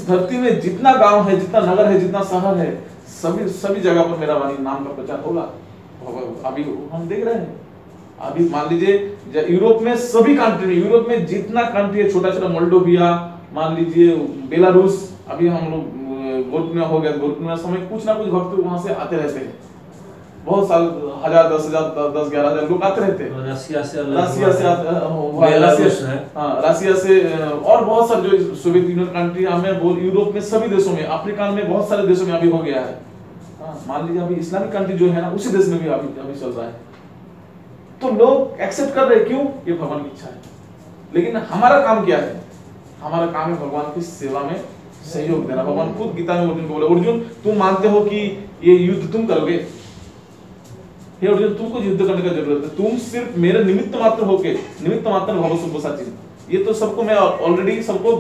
इस धरती में जितना गांव है, जितना नगर है, जितना शहर है, सभी जगह पर मेरा वाणी नाम का प्रचार होगा। अभी हम देख रहे हैं, अभी मान लीजिए यूरोप में सभी कंट्री में, यूरोप में जितना कंट्री है, छोटा छोटा मोल्डोविया, मान लीजिए बेलारूस, अभी हम लोग गोरखपुर हो गया, गोरखपुर समय कुछ ना कुछ भक्त वहां से आते रहते हैं, बहुत साल, 1000 10,000 10-11,000 लोग आते रहते हैं। रसिया से रसिया से और बहुत सारे जो सोवियत यूनियन कंट्री में, यूरोप में, सभी देशों में, अफ्रीका में, बहुत सारे देशों में अभी हो गया है। मान लीजिए अभी इस्लामिक कंट्री जो है ना, उसी देश में भी अभी चल रहा है। तो लोग एक्सेप्ट कर रहे, क्यों? ये भगवान की इच्छा है। लेकिन हमारा काम क्या है? हमारा काम है भगवान की सेवा में सहयोग देना। भगवान खुद गीता में अर्जुन को बोले, अर्जुन तुम मानते हो कि ये युद्ध तुम करोगे? हे अर्जुन, तुमको युद्ध करने का जरूरत है, तुम सिर्फ मेरे निमित्त मात्र होके, निमित्त मात्र भव शुभ साचिन, ये तो सबको मैं ऑलरेडी सबको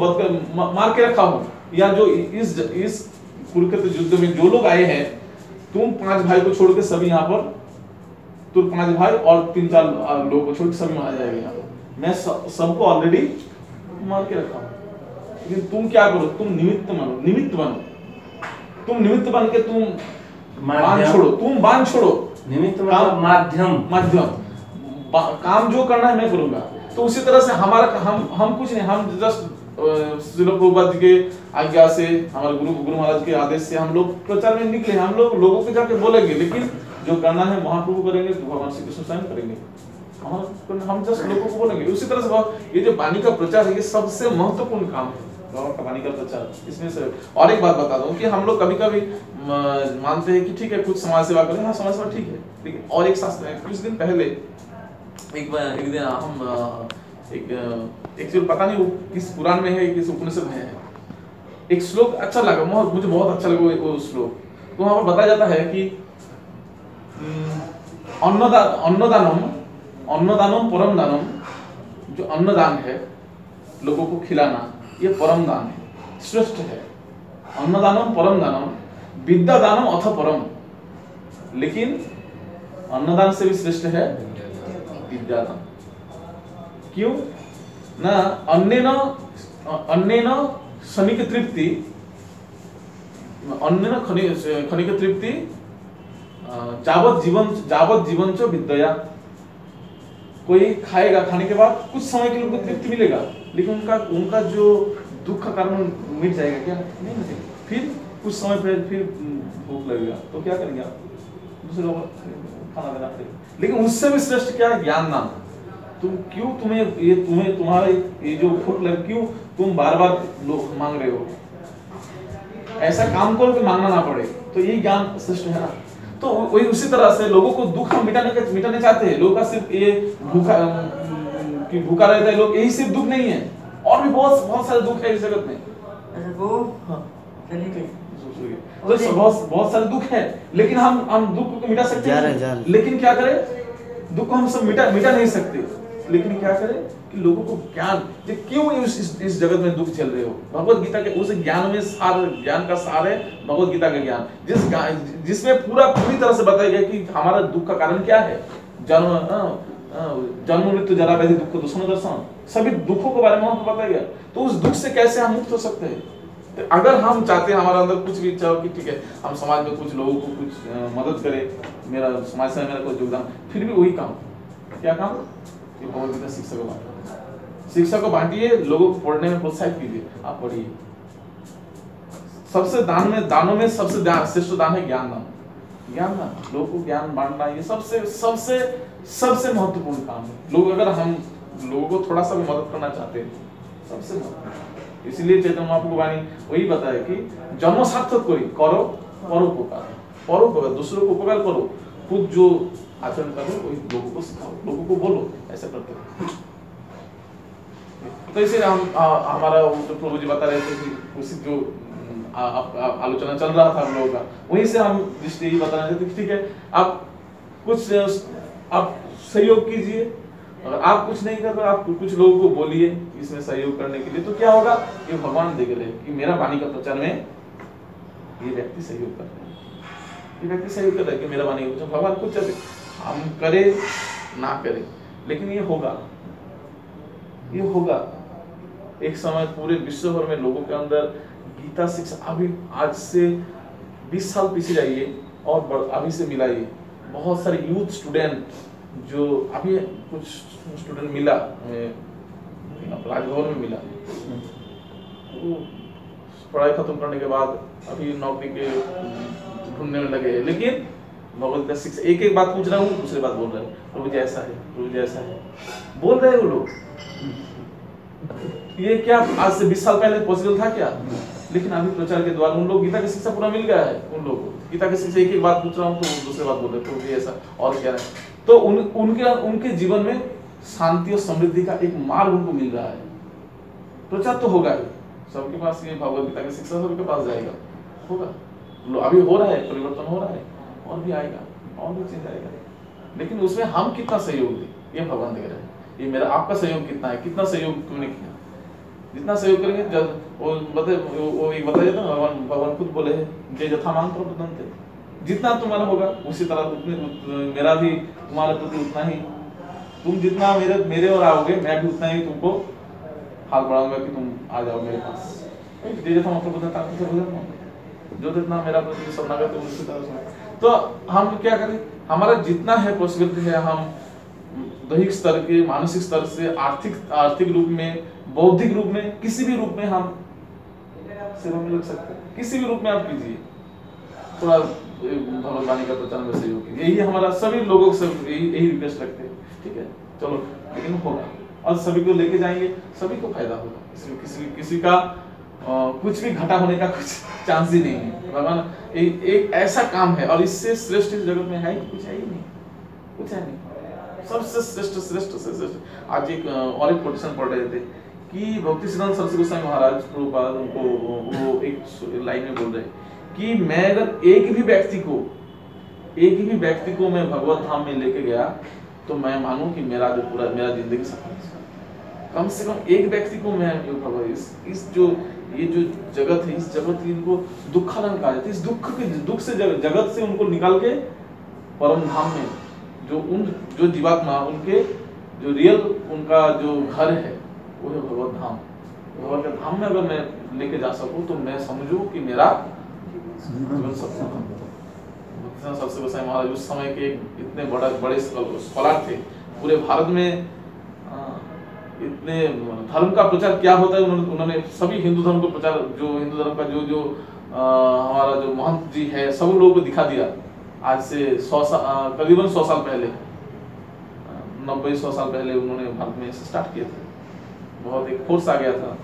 मार के रखा हूं। या जो इस कुरुक्षेत्र युद्ध में जो लोग आए हैं, तुम 5 भाई को छोड़ के सभी यहाँ पर, तुम 5 भाई और 3-4 लोगों को छोड़ के सभी मार जाएंगे। यहाँ पर मैं सबको ऑलरेडी मार के रखा हूं। लेकिन तुम क्या करो? तुम निमित्त बनो, निमित्त बनो। तुम निमित्त बन के तुम बांध छोड़ो, तुम बांध छोड़ो। निमित्त मतलब माध्यम काम जो करना है मैं करूंगा। तो उसी तरह से हमारा हम कुछ नहीं, हम जस्ट श्रील प्रभुपाद जी के आज्ञा से, हमारे गुरु महाराज के आदेश से हम लोग प्रचार में निकले। हम लोग लोगों के जाके बोलेंगे, लेकिन जो करना है महाप्रभु करेंगे, तो भगवान श्री कृष्ण स्वयं करेंगे। हम जस्ट लोगों को बोलेंगे। उसी तरह से ये जो वाणी का प्रचार है, ये सबसे महत्वपूर्ण काम है, भगवान का वाणी का प्रचार। इसमें से और एक बात बता दूं कि हम लोग कभी कभी मानते हैं कि ठीक है कुछ समाज सेवा करें, हाँ समाज सेवा ठीक है, लेकिन और एक शास्त्र है, कुछ दिन पहले एक दिन हम एक पता नहीं वो किस पुराण में है, किस उपनिषद में है, एक श्लोक अच्छा लगा, मुझे बहुत अच्छा लगा वो श्लोक। तो वहां पर बताया जाता है कि अन्नदानम परम दानम, जो अन्नदान है, लोगों को खिलाना, ये परम दान है, श्रेष्ठ है। अन्नदानम परम दानम, विद्या दानम अथ परम। लेकिन अन्नदान से भी श्रेष्ठ है विद्या दान। क्यों? ना अन्नेन क्षणिक तृप्ति, अन्नेन क्षणिक तृप्ति, जावत जीवन च विद्या। कोई खाएगा, खाने के बाद कुछ समय के लिए उनको तृप्ति मिलेगा, लेकिन उनका जो दुख का कारण मिट जाएगा क्या? नहीं मिटेगा। फिर कुछ समय फिर भूख लगेगा, तो क्या करेंगे आप? दूसरे लोग खाना देना पड़ेगा। लेकिन उससे भी श्रेष्ठ क्या है? ज्ञान दान। तुम्हारा ये जो भूख लग, क्यों तुम बार बार मांग रहे हो? ऐसा काम करो कि मांगना ना पड़े, तो ये ज्ञान श्रेष्ठ है ना। तो वही उसी तरह से लोगों को दुख मिटाने चाहते हैं। लोगों का सिर्फ ये भूखा रहता है लोग, यही सिर्फ दुख नहीं है, और भी बहुत सारे दुख है इस जगत में। तो बहुत सारे दुख है, लेकिन हम दुख को मिटा सकते हैं। लेकिन क्या करें? दुख को हम सब मिटा नहीं सकते, लेकिन क्या करें कि लोगों को ज्ञान, क्यों इस जगत में दुख चल रहे हो? भगवत गीता के उस ज्ञान में ज्ञान का सार है भगवत गीता का ज्ञान, जिसमें पूरी तरह से बताया गया कि हमारा दुख का कारण क्या है। जन्म मृत्यु जरा व्याधि दुख दूषण दर्शन, सभी दुखों के बारे में हमको बताया गया। तो उस दुख से कैसे हम मुक्त हो सकते हैं? तो अगर हम चाहते हैं, हमारे अंदर कुछ भी इच्छा हो कि ठीक है हम समाज में कुछ लोगों को कुछ मदद करें, मेरा समाज से मेरा कोई योगदान, फिर भी वही काम, क्या काम? भगवत गीता शिक्षा को बांटिए, लोगों को पढ़ने में प्रोत्साहित कीजिए, आप पढ़िए। सबसे दानों में सबसे श्रेष्ठ दान है ज्ञान दान। ज्ञान दान, लोगों को ज्ञान बांटना, ये सबसे महत्वपूर्ण काम है। लोग अगर हम लोगों को थोड़ा सा भी मदद करना चाहते हैं, सबसे महत्वपूर्ण। इसलिए चैतन्य महाप्रभु वाणी वही बताया कि जन्म सार्थक करो परोपकार, दूसरों को उपकार करो, खुद जो आचरण करो वही लोगों को सिखाओ, लोगों को बोलो, ऐसा करते हैं। तो इसे हमारा जो प्रभु जी बता रहे थे कि उसी जो आलोचना चल रहा था हम लोगों का, वहीं से हम दृष्टि यही बताना चाहते कि ठीक है आप सहयोग कीजिए, और आप कुछ नहीं कर रहे, आप कुछ लोगों को बोलिए इसमें सहयोग करने के लिए, तो क्या होगा? ये भगवान देख रहे कि मेरा वाणी का प्रचार में ये व्यक्ति सहयोग कर रहे हैं, ये व्यक्ति सहयोग कर रहे कि मेरा वाणी का भगवान कुछ हम करे ना करे, लेकिन ये होगा। एक समय पूरे विश्व भर में लोगों के अंदर गीता शिक्षा अभी आज से 20 साल पीछे जाइए और अभी से मिलाइए, बहुत सारे यूथ स्टूडेंट जो अभी कुछ स्टूडेंट मिला राजभवन में मिला, वो पढ़ाई खत्म करने के बाद अभी नौकरी के ढूंढने में लगे, लेकिन भगवत गीता शिक्षा एक एक बात पूछ रहा हूँ, दूसरी बात बोल रहे हैं, प्रभु जी ऐसा है, प्रभु जी ऐसा है, बोल रहे हैं वो लोग। ये क्या आज से 20 साल पहले पॉसिबल था क्या? लेकिन अभी प्रचार के द्वारा उन लोग गीता की शिक्षा पूरा मिल गया है, उन लोगों को गीता की शिक्षा एक एक बात पूछ रहा हूँ तो दूसरी बात बोल रहे प्रभु जी ऐसा और क्या है। तो उनके जीवन में शांति और समृद्धि का एक मार्ग उनको मिल रहा है। प्रचार तो होगा ही, सबके पास ये भगवत गीता की शिक्षा सबके पास जाएगा, होगा, अभी हो रहा है, परिवर्तन हो रहा है, और भी आएगा, और भी चेंज आएगा, लेकिन उसमें हम कितना सहयोग दें ये भगवान दे रहे हैं। ये मेरा आपका सहयोग कितना है, कितना सहयोग तुमने किया, जितना सहयोग करेंगे जब वो एक बताया जाता है, भगवान खुद बोले हैं जे जथा मान प्रबंधन, जितना तुम्हारा होगा उसी तरह उतने मेरा भी तुम्हारे प्रति उतना ही, तुम जितना मेरे और आओगे मैं भी उतना ही तुमको हाथ बढ़ाऊंगा कि तुम आ जाओ मेरे पास। जे जथा मान प्रबंधन, जो जितना मेरा प्रति सपना करते उसी तरह से। तो हम क्या करें, हमारा जितना है पॉसिबिलिटी है, हम दैहिक स्तर के, मानसिक स्तर से, आर्थिक रूप में, बौद्धिक रूप में, किसी भी रूप में हम सेवा में लग सकते हैं। किसी भी रूप में आप कीजिए, थोड़ा भगवत का प्रचार में सहयोग कीजिए, यही हमारा सभी लोगों से यही रिक्वेस्ट रखते हैं, ठीक है। चलो, लेकिन होगा और सभी को लेके जाएंगे, सभी को फायदा होगा, किसी का कुछ भी घटा होने का कुछ चांस ही नहीं है। भगवान एक ऐसा काम है और इससे श्रेष्ठ इस जगत में है कुछ है ही नहीं, कुछ है नहीं, सबसे श्रेष्ठ श्रेष्ठ से श्रेष्ठ। आज और एक कोटेशन पढ़ रहे थे कि भक्ति सिद्धांत सरस्वती गोस्वामी महाराज प्रभुपाद उनको वो एक लाइन में बोल रहे कि मैं अगर एक भी व्यक्ति को मैं भगवत धाम में लेके गया तो मैं मानूं कि मेरा जिंदगी सफल है। कम से कम एक व्यक्ति को मैं भगवत इस जो ये जो जगत है, इस जगत इनको दुखालन कहा जाता है, इस दुख से जगत से उनको निकाल के परम धाम में जो जीवात्मा उनके जो रियल उनका जो घर है वो है भगवत धाम। भगवत के धाम में अगर मैं लेके जा सकूं तो मैं समझूं कि मेरा जीवन सफल है। सबसे गोसाई महाराज उस समय के इतने बड़े स्कॉलर थे, पूरे भारत में इतने धर्म का प्रचार क्या होता है उन्होंने सभी हिंदू धर्म को प्रचार, जो हिंदू धर्म का जो हमारा जो महंत जी है सब लोगों को दिखा दिया। आज से करीबन 100 साल पहले, 90-100 साल पहले उन्होंने भारत में स्टार्ट किए थे। बहुत एक फोर्स आ गया था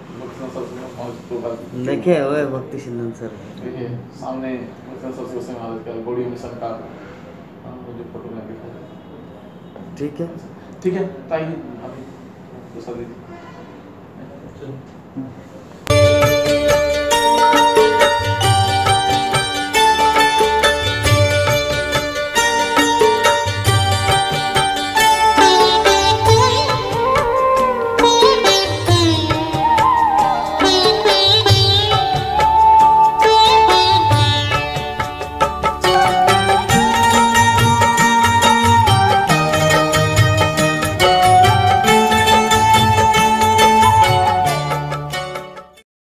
देखे हुए भक्ति सिद्धांत सर, देखिए सामने महाराज का गौड़ीय मिशन का जो फोटो में दिखा है। ठीक है, ताई अभी दूसरा